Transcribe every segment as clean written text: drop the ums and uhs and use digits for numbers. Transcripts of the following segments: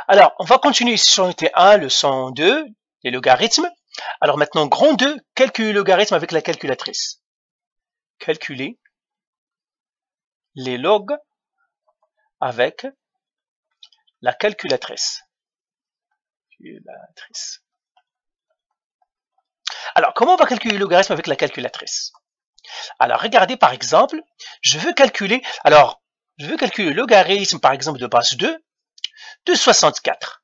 Alors, on va continuer ici sur l'unité 1, leçon 2, les logarithmes. Alors maintenant, grand 2, calculer le logarithme avec la calculatrice. Calculer les logs avec la calculatrice. Alors, comment on va calculer le logarithme avec la calculatrice? Alors, regardez par exemple, je veux calculer le logarithme par exemple de base 2 de 64.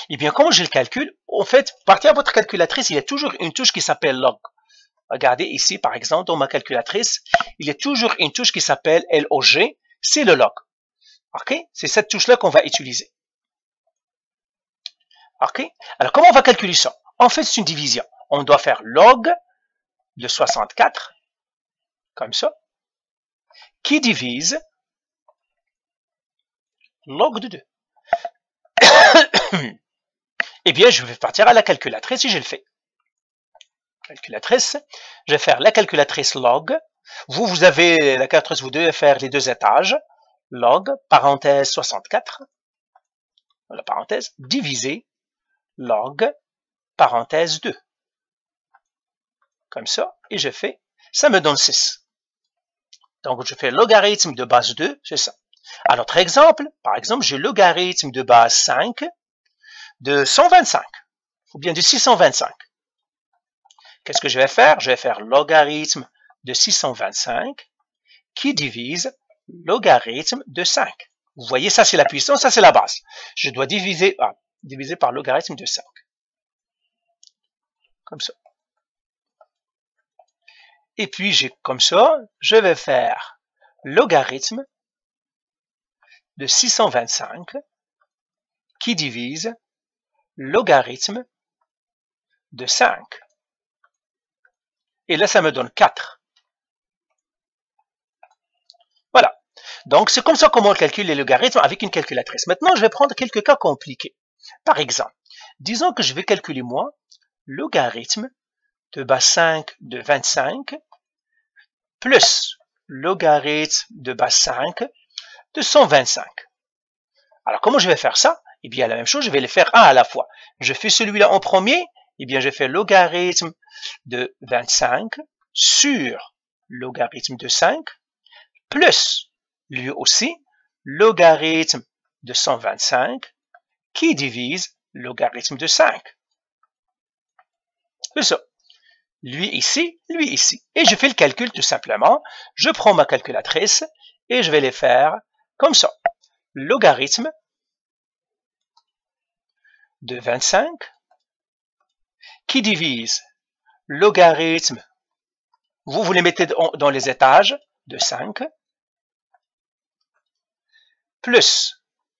Eh bien, comment je le calcule? En fait, partez à votre calculatrice, il y a toujours une touche qui s'appelle log. Regardez ici, par exemple, dans ma calculatrice, il y a toujours une touche qui s'appelle LOG, c'est le log. Ok? C'est cette touche-là qu'on va utiliser. Ok? Alors, comment on va calculer ça? En fait, c'est une division. On doit faire log de 64, comme ça, qui divise log de 2. Eh bien, je vais partir à la calculatrice et je le fais. Calculatrice, je vais faire la calculatrice log. Vous avez la calculatrice, vous devez faire les deux étages. Log, parenthèse 64, la parenthèse, divisé, log, parenthèse 2. Comme ça, et je fais, ça me donne 6. Donc, je fais logarithme de base 2, c'est ça. À notre exemple, par exemple, j'ai logarithme de base 5 de 125, ou bien de 625. Qu'est-ce que je vais faire? Je vais faire logarithme de 625 qui divise logarithme de 5. Vous voyez, ça c'est la puissance, ça c'est la base. Je dois diviser par logarithme de 5. Comme ça. Et puis, comme ça, je vais faire logarithme de 625 qui divise logarithme de 5. Et là, ça me donne 4. Voilà. Donc, c'est comme ça comment on calcule les logarithmes avec une calculatrice. Maintenant, je vais prendre quelques cas compliqués. Par exemple, disons que je vais calculer, moi, logarithme de base 5 de 25 plus logarithme de base 5 de 125. Alors, comment je vais faire ça? Eh bien, la même chose, je vais les faire un à la fois. Je fais celui-là en premier, eh bien, je fais logarithme de 25 sur logarithme de 5 plus, lui aussi, logarithme de 125 qui divise logarithme de 5. C'est ça. Lui ici. Et je fais le calcul tout simplement. Je prends ma calculatrice et je vais les faire comme ça. Logarithme de 25 qui divise logarithme, vous les mettez dans les étages de 5, plus,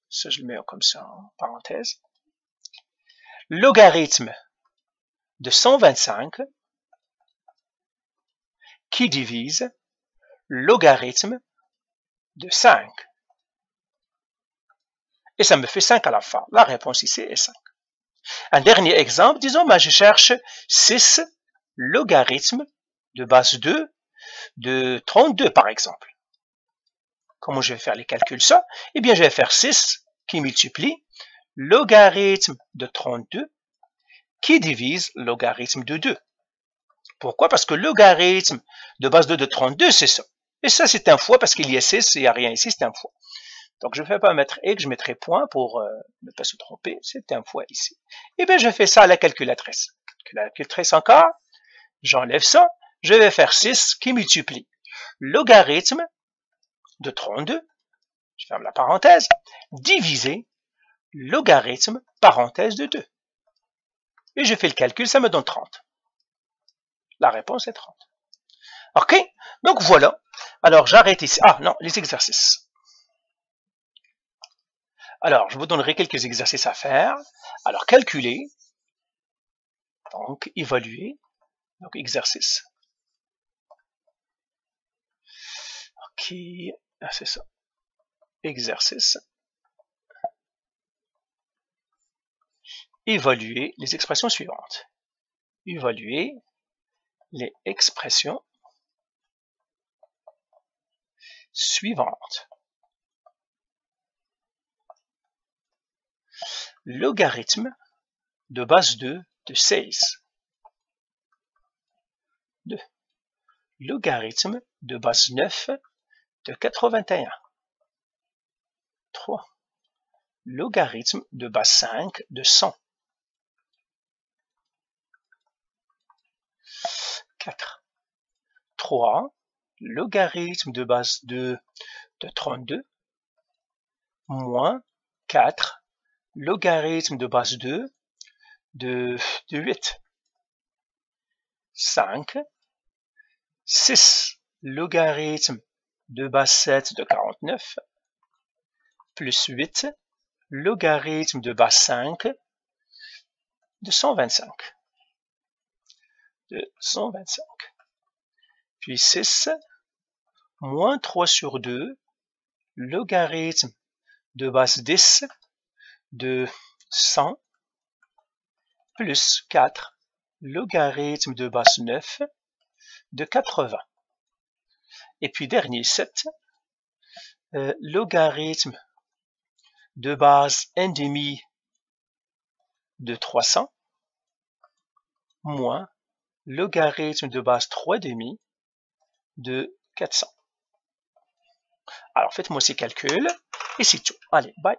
ça je le mets comme ça en parenthèse, logarithme de 125 qui divise logarithme de 5. Et ça me fait 5 à la fin. La réponse ici est 5. Un dernier exemple, disons, je cherche 6 logarithmes de base 2 de 32 par exemple. Comment je vais faire les calculs ça? Eh bien, je vais faire 6 qui multiplie logarithme de 32 qui divise logarithme de 2. Pourquoi? Parce que logarithme de base 2 de 32, c'est ça. Et ça, c'est un fois parce qu'il y a 6, il n'y a rien ici, c'est un fois. Donc, je ne vais pas mettre X, je mettrai point pour ne pas se tromper. C'est un fois ici. Et bien, je fais ça à la calculatrice. Calculatrice encore, j'enlève ça. Je vais faire 6 qui multiplie logarithme de 32, je ferme la parenthèse, divisé logarithme, parenthèse de 2. Et je fais le calcul, ça me donne 30. La réponse est 30. OK? Donc, voilà. Alors, j'arrête ici. Ah, non, les exercices. Alors, je vous donnerai quelques exercices à faire. Alors, calculer. Donc, évaluer. Donc, exercice. OK. Ah, c'est ça. Exercice. Évaluer les expressions suivantes. Évaluer les expressions suivantes. logarithme de base 2 de 16. 2. Logarithme de base 9 de 81. 3. Logarithme de base 5 de 100. 4. 3. Logarithme de base 2 de 32. Moins 4. Logarithme de base 2 de 8. 5. 6. Logarithme de base 7 de 49. Plus 8. Logarithme de base 5 de 125. De 125. Puis 6. Moins 3 sur 2. Logarithme de base 10 de 100. Plus 4. Logarithme de base 9 de 80. Et puis dernier 7. Logarithme de base 1/2 de 300 moins logarithme de base 3/2 de 400. Alors faites-moi ces calculs et c'est tout. Allez, bye.